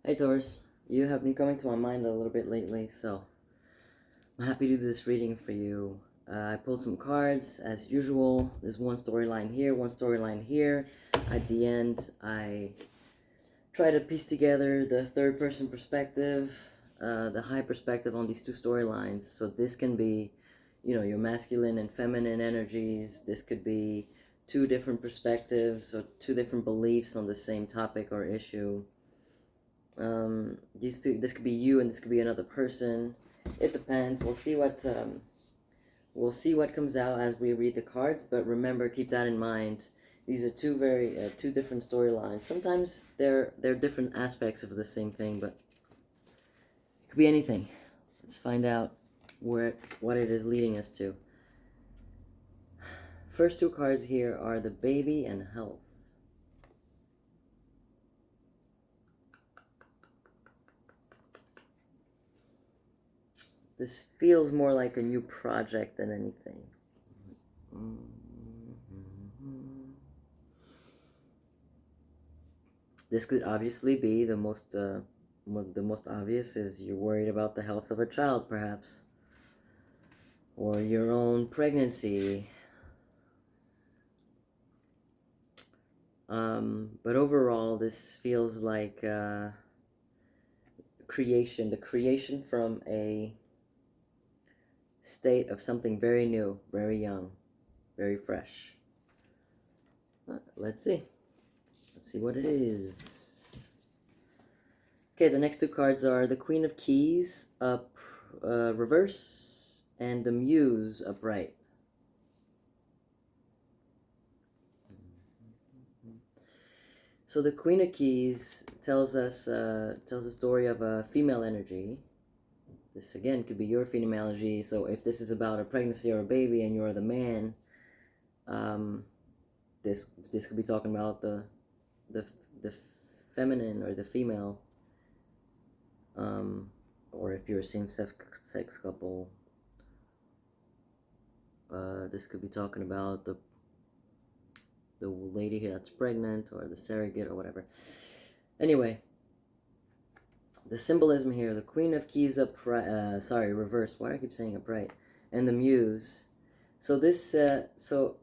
Hey Taurus, you have been coming to my mind a little bit lately, so I'm happy to do this reading for you. I pulled some cards as usual. There's one storyline here, one storyline here. At the end, I try to piece together the third person perspective, the high perspective on these two storylines. So this can be, your masculine and feminine energies. This could be two different perspectives or two different beliefs on the same topic or issue. This could be you and this could be another person. It depends. We'll see what comes out as we read the cards, but remember, keep that in mind. These are two different storylines. Sometimes they're different aspects of the same thing, but it could be anything. Let's find out what it is leading us to. First two cards here are the baby and health. This feels more like a new project than anything. This could obviously be the most obvious is you're worried about the health of a child, perhaps, or your own pregnancy. But overall, this feels like the creation from a state of something very new, very young, very fresh. Let's see what it is. Okay, the next two cards are the Queen of Keys up reverse and the Muse upright. So the Queen of Keys tells the story of a female energy. This again could be your female energy. So if this is about a pregnancy or a baby and you're the man, this could be talking about the feminine or the female. Or if you're a same-sex couple, this could be talking about the lady here that's pregnant or the surrogate or whatever. Anyway, the symbolism here, the Queen of Keys upright, reverse, why do I keep saying upright? And the Muse. So this, so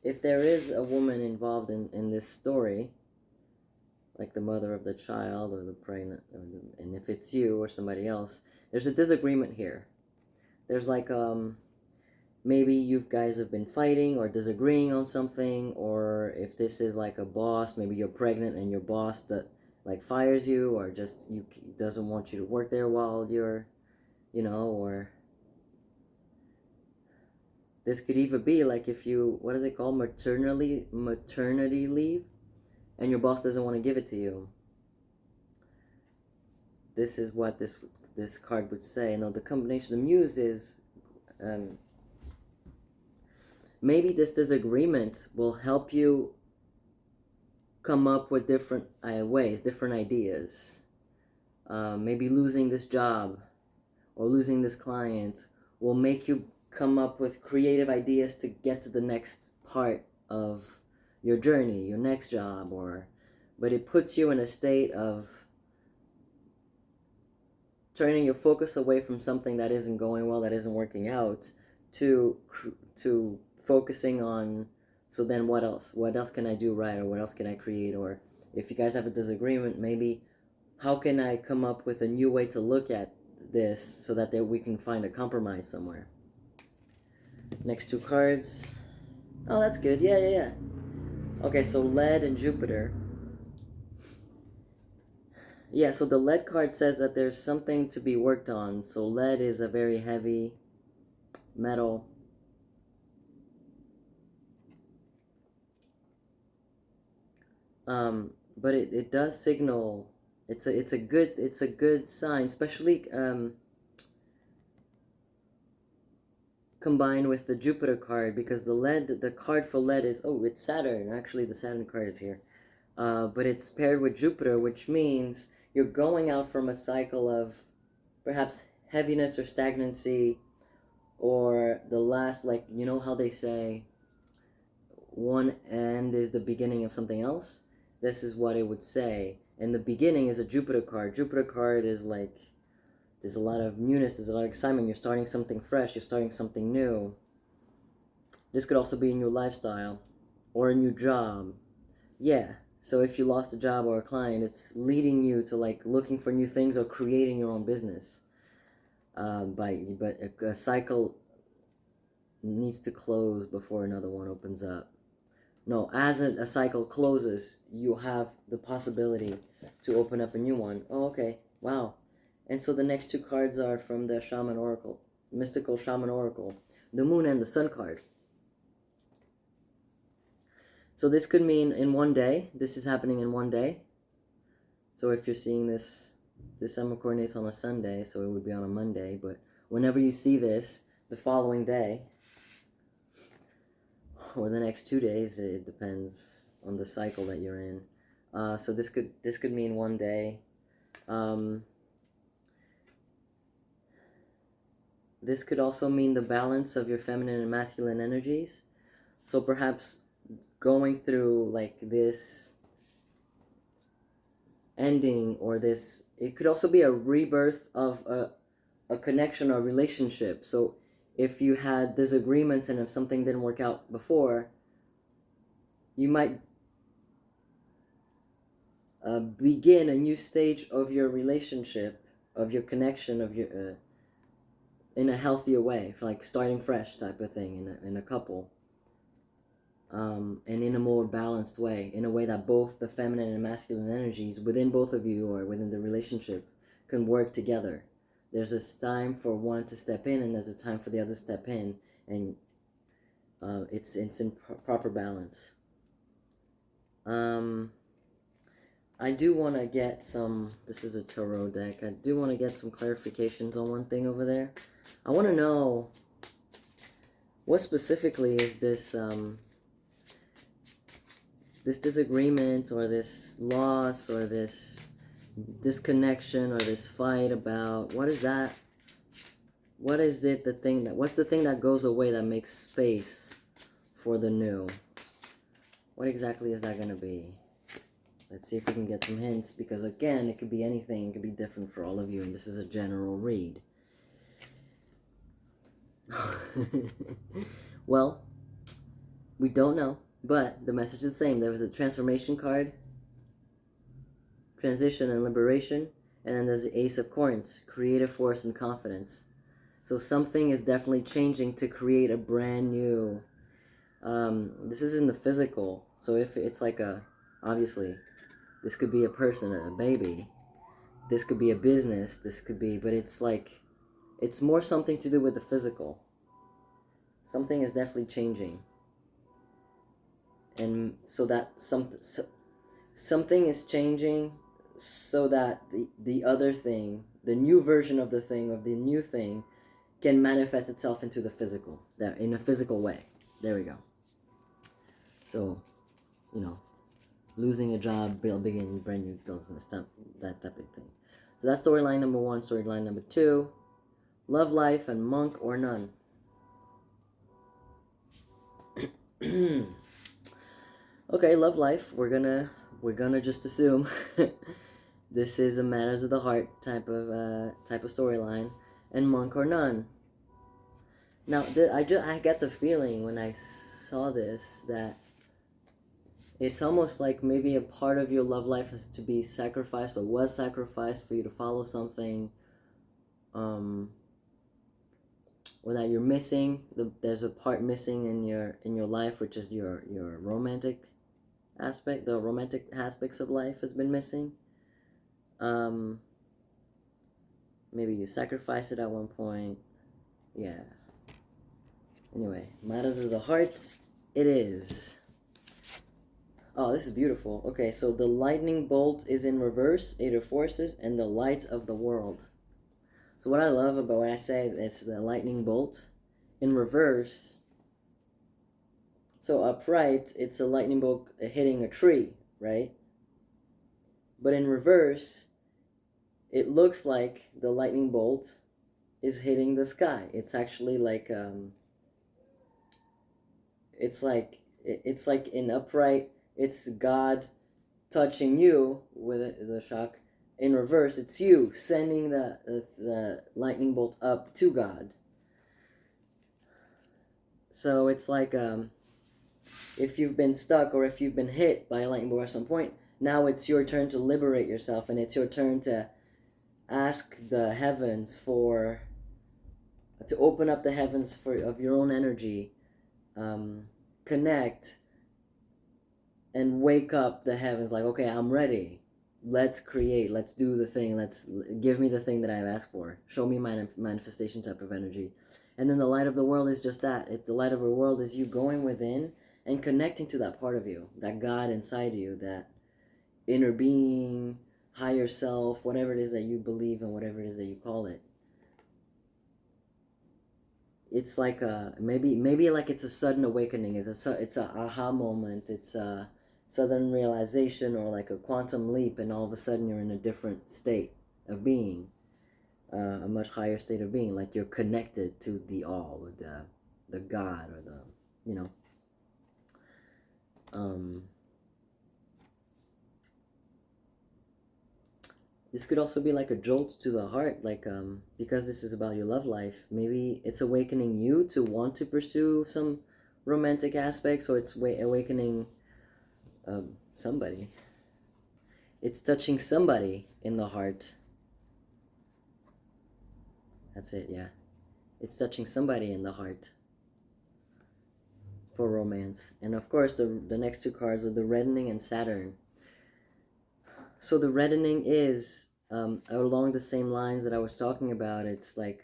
if there is a woman involved in this story, like the mother of the child or the pregnant, and if it's you or somebody else, there's a disagreement here. There's like, maybe you guys have been fighting or disagreeing on something, or if this is like a boss, maybe you're pregnant and your boss that like fires you or just doesn't want you to work there while you're, or this could even be like if you, what is it called, maternity leave, and your boss doesn't want to give it to you. This is what this card would say. Now the combination of the Muse is maybe this disagreement will help you come up with different ways, different ideas. Maybe losing this job or losing this client will make you come up with creative ideas to get to the next part of your journey, your next job, but it puts you in a state of turning your focus away from something that isn't going well, that isn't working out, to focusing on, so then what else can I do right, or what else can I create, or if you guys have a disagreement, maybe how can I come up with a new way to look at this so that we can find a compromise somewhere. Next two cards. Oh, that's good. Yeah. Okay, so lead and Jupiter. Yeah, so the lead card says that there's something to be worked on. So lead is a very heavy metal. But it does signal it's a good sign, especially combined with the Jupiter card, because the card for lead is, it's Saturn. Actually, the Saturn card is here. But it's paired with Jupiter, which means you're going out from a cycle of perhaps heaviness or stagnancy, or the last, like, how they say one end is the beginning of something else? This is what it would say. And the beginning is a Jupiter card. Jupiter card is like, there's a lot of newness, there's a lot of excitement. You're starting something fresh, you're starting something new. This could also be a new lifestyle or a new job. Yeah, so if you lost a job or a client, it's leading you to like looking for new things or creating your own business. But a cycle needs to close before another one opens up. No, as a cycle closes, you have the possibility to open up a new one. Oh, okay. Wow. And so the next two cards are from the Shaman Oracle, Mystical Shaman Oracle, the Moon and the Sun card. So this could mean in one day. This is happening in one day. So if you're seeing this, December coordinates on a Sunday, so it would be on a Monday. But whenever you see this, the following day, or the next 2 days, it depends on the cycle that you're in. So this could mean one day. This could also mean the balance of your feminine and masculine energies. So perhaps going through like this ending, or this, it could also be a rebirth of a connection or relationship. So if you had disagreements and if something didn't work out before, you might begin a new stage of your relationship, of your connection, of your in a healthier way, for like starting fresh type of thing in a couple, and in a more balanced way, in a way that both the feminine and masculine energies within both of you or within the relationship can work together. There's a time for one to step in, and there's a time for the other to step in, and it's in proper balance. I do want to get some, this is a tarot deck, I do want to get some clarifications on one thing over there. I want to know, what specifically is this, this disagreement or this loss or this disconnection or this fight about? What is that? What is it, what's the thing that goes away that makes space for the new? What exactly is that going to be? Let's see if we can get some hints, because again, it could be anything, it could be different for all of you, and this is a general read. Well, we don't know, but the message is the same. There was a transformation card, transition and liberation, and then there's the Ace of Coins, creative force and confidence. So something is definitely changing to create a brand new, this is in the physical, so if it's like obviously, this could be a person, a baby, this could be a business, this could be, but it's like, it's more something to do with the physical. Something is definitely changing. And so that something is changing so that the other thing, the new version of the thing, of the new thing, can manifest itself into the physical, in a physical way. There we go. So, losing a job, beginning brand new business, that type of thing. So that's storyline number 1. Storyline number 2, love life and monk or nun. Okay, love life. We're gonna just assume this is a matters of the heart type of storyline, and monk or nun. Now, I get the feeling when I saw this that it's almost like maybe a part of your love life has to be sacrificed, or was sacrificed for you to follow something, or that you're missing. There's a part missing in your life, which is your romantic aspect. The romantic aspects of life has been missing. Maybe you sacrificed it at one point. Yeah. Anyway, matters of the heart, it is. Oh, this is beautiful. Okay, so the lightning bolt is in reverse, 8 of forces, and the light of the world. So what I love about when I say it's the lightning bolt, in reverse, so upright, it's a lightning bolt hitting a tree, right? But in reverse, it looks like the lightning bolt is hitting the sky. It's actually like, it's like in upright, it's God touching you with the shock. In reverse, it's you sending the lightning bolt up to God. So it's like if you've been stuck or if you've been hit by a lightning bolt at some point, now it's your turn to liberate yourself, and it's your turn to ask the heavens to open up the heavens of your own energy, connect, and wake up the heavens. Like, okay, I'm ready. Let's create. Let's do the thing. Let's give me the thing that I've asked for. Show me my manifestation type of energy. And then the light of the world is just that. It's the light of the world is you going within and connecting to that part of you, that God inside you, that inner being, higher self, whatever it is that you believe and whatever it is that you call it. It's like maybe like it's a sudden awakening. It's a aha moment. It's a sudden realization, or like a quantum leap, and all of a sudden you're in a different state of being, a much higher state of being. Like you're connected to the all, or the God, or the This could also be like a jolt to the heart, like because this is about your love life. Maybe it's awakening you to want to pursue some romantic aspects, or it's awakening somebody. It's touching somebody in the heart. That's it, yeah. It's touching somebody in the heart for romance. And of course, the next two cards are the reddening and Saturn. So the reddening is along the same lines that I was talking about. It's like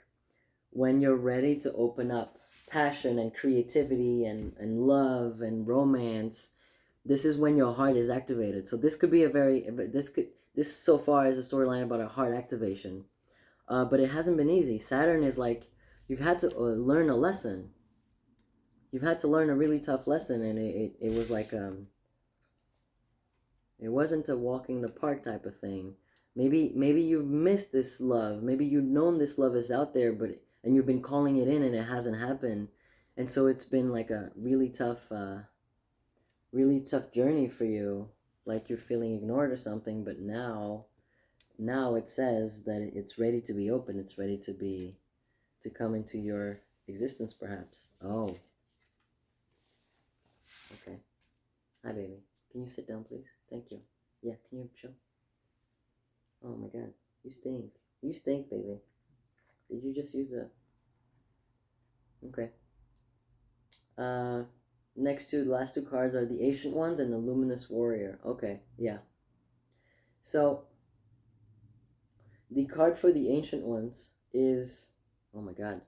when you're ready to open up passion and creativity and love and romance, this is when your heart is activated. So this could be this so far is a storyline about a heart activation. But it hasn't been easy. Saturn is like, you've had to learn a lesson. You've had to learn a really tough lesson, and it was like it wasn't a walking in the park type of thing. Maybe you've missed this love. Maybe you've known this love is out there, and you've been calling it in, and it hasn't happened. And so it's been like a really tough journey for you. Like you're feeling ignored or something. But now it says that it's ready to be open. It's ready to come into your existence, perhaps. Oh, okay. Hi, baby. Can you sit down, please? Thank you. Yeah, can you chill? Oh my God, you stink. You stink, baby. Did you just use the... Okay. Next two, the last two cards are the Ancient Ones and the Luminous Warrior. Okay, yeah. So, the card for the Ancient Ones is... Oh my God.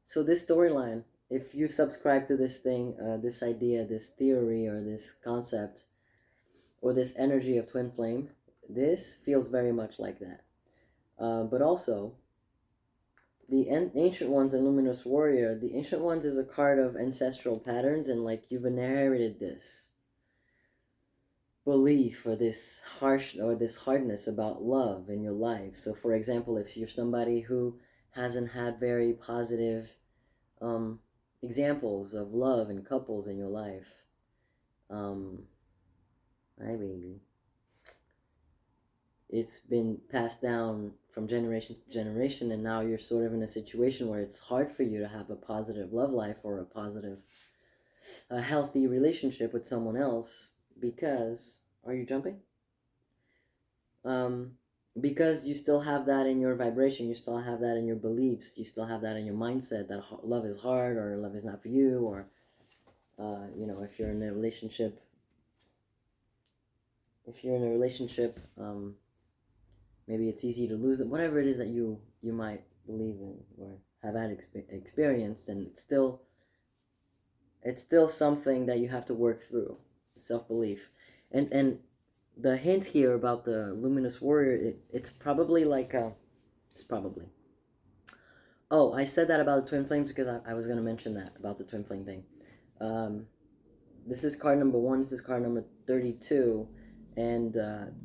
So this storyline, if you subscribe to this thing, this idea, this theory, or this concept, or this energy of twin flame, this feels very much like that. But also, the Ancient Ones and Luminous Warrior, the Ancient Ones is a card of ancestral patterns, and like you've inherited this belief or this hardness about love in your life. So for example, if you're somebody who hasn't had very positive examples of love and couples in your life, hi baby, it's been passed down from generation to generation, and now you're sort of in a situation where it's hard for you to have a positive love life or a healthy relationship with someone else because... Are you jumping? Because you still have that in your vibration, you still have that in your beliefs, you still have that in your mindset that love is hard, or love is not for you, or if you're in a relationship, maybe it's easy to lose it. Whatever it is that you might believe in or have had experienced, and it's still something that you have to work through, self-belief. And the hint here about the Luminous Warrior, it's probably like it's probably... Oh, I said that about the twin flames because I was going to mention that about the twin flame thing. This is card number 1. This is card number 32. And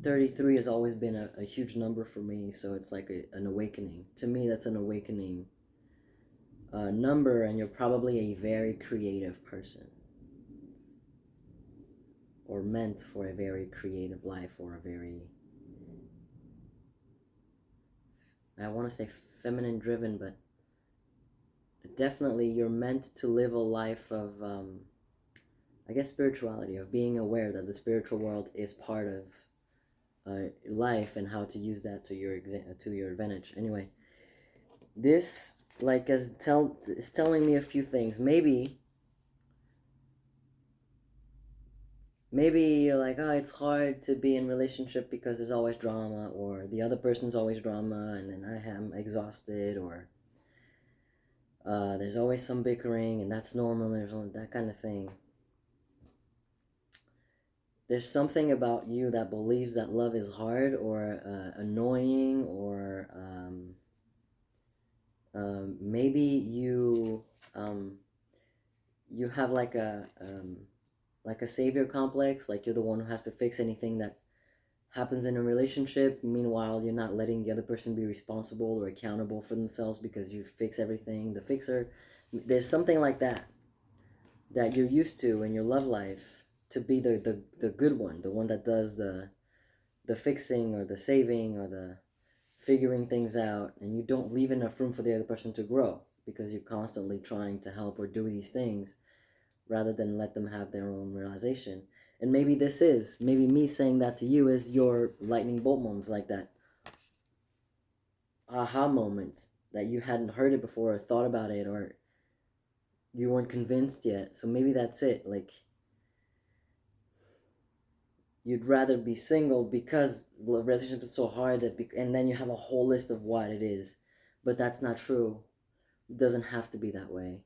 33 has always been a huge number for me, so it's like an awakening. To me, that's an awakening number, and you're probably a very creative person. or meant for a very creative life, or a very, I want to say feminine driven, but definitely you're meant to live a life of, I guess, spirituality, of being aware that the spiritual world is part of life, and how to use that to your advantage. Anyway, this like is telling me a few things. Maybe you're like, oh, it's hard to be in relationship because there's always drama, or the other person's always drama, and then I am exhausted, or there's always some bickering, and that's normal. There's that kind of thing. There's something about you that believes that love is hard, or annoying, or maybe you have like a savior complex, like you're the one who has to fix anything that happens in a relationship. Meanwhile, you're not letting the other person be responsible or accountable for themselves because you fix everything, the fixer. There's something like that you're used to in your love life, to be the good one, the one that does the fixing, or the saving, or the figuring things out, and you don't leave enough room for the other person to grow because you're constantly trying to help or do these things rather than let them have their own realization. And maybe maybe me saying that to you is your lightning bolt moments, like that aha moment that you hadn't heard it before, or thought about it, or you weren't convinced yet. So maybe that's it. Like, you'd rather be single because the relationship is so hard, and then you have a whole list of what it is. But that's not true. It doesn't have to be that way.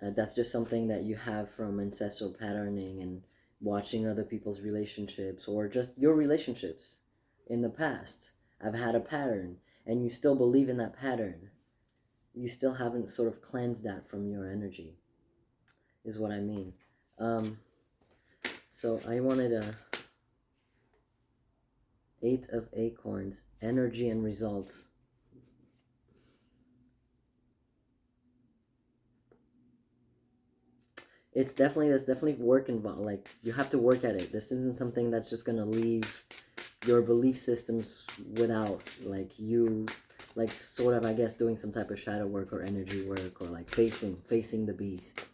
That's just something that you have from ancestral patterning and watching other people's relationships, or just your relationships in the past. I've had a pattern, and you still believe in that pattern. You still haven't sort of cleansed that from your energy, is what I mean. So I wanted a 8 of Acorns, energy and results. There's definitely work involved. Like, you have to work at it. This isn't something that's just gonna leave your belief systems without, like, you, like, sort of, I guess, doing some type of shadow work or energy work, or like facing the beast.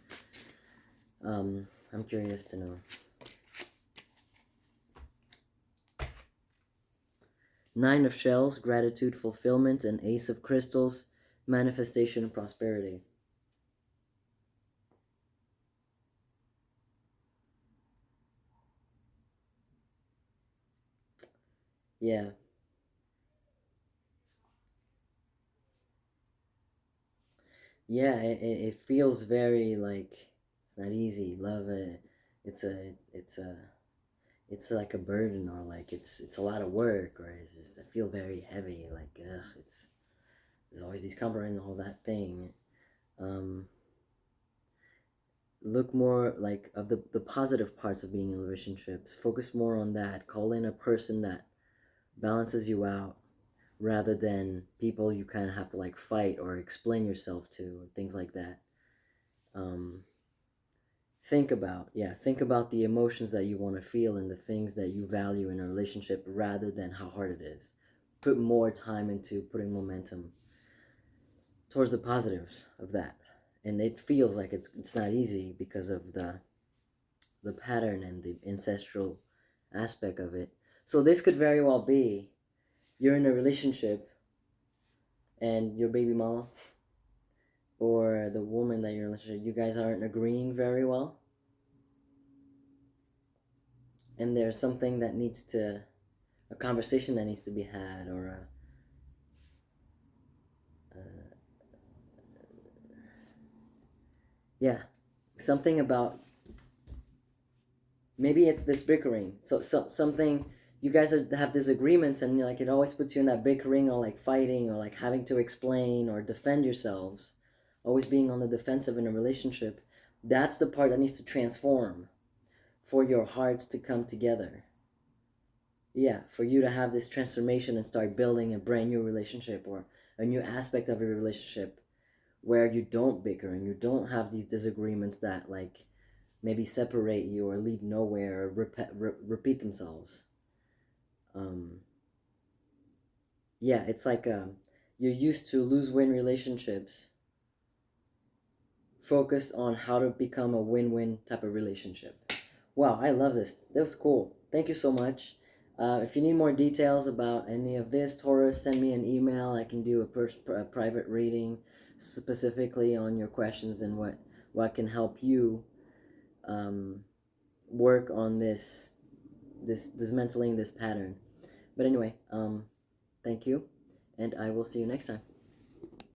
I'm curious to know. 9 of Shells, gratitude, fulfillment, and Ace of Crystals, manifestation and prosperity. Yeah. Yeah, it feels very like it's not easy. Love it. It's like a burden, or like it's a lot of work, or it's just, I feel very heavy, like there's always these compromises and all that thing. Um Look more like of the positive parts of being in relationships. Focus more on that. Call in a person that balances you out, rather than people you kind of have to like fight or explain yourself to, things like that. Um, think about the emotions that you want to feel and the things that you value in a relationship, rather than how hard it is. Put more time into putting momentum towards the positives of that. And it feels like it's not easy because of the pattern and the ancestral aspect of it. So this could very well be, you're in a relationship, and your baby mama or the woman that you're in a relationship, you guys aren't agreeing very well, and there's something that needs to, a conversation that needs to be had, or yeah, something about, maybe it's this bickering. So something, you guys have disagreements, and like it always puts you in that bickering, or like fighting, or like having to explain or defend yourselves, always being on the defensive in a relationship. That's the part that needs to transform for your hearts to come together. Yeah, for you to have this transformation and start building a brand new relationship, or a new aspect of your relationship, where you don't bicker and you don't have these disagreements that like maybe separate you or lead nowhere or repeat themselves. Um, yeah, it's like you're used to lose-win relationships. Focus on how to become a win-win type of relationship. Wow, I love this. That was cool. Thank you so much. If you need more details about any of this, Taurus, send me an email. I can do a private reading specifically on your questions and what can help you um, work on this dismantling this pattern. But anyway, thank you, and I will see you next time.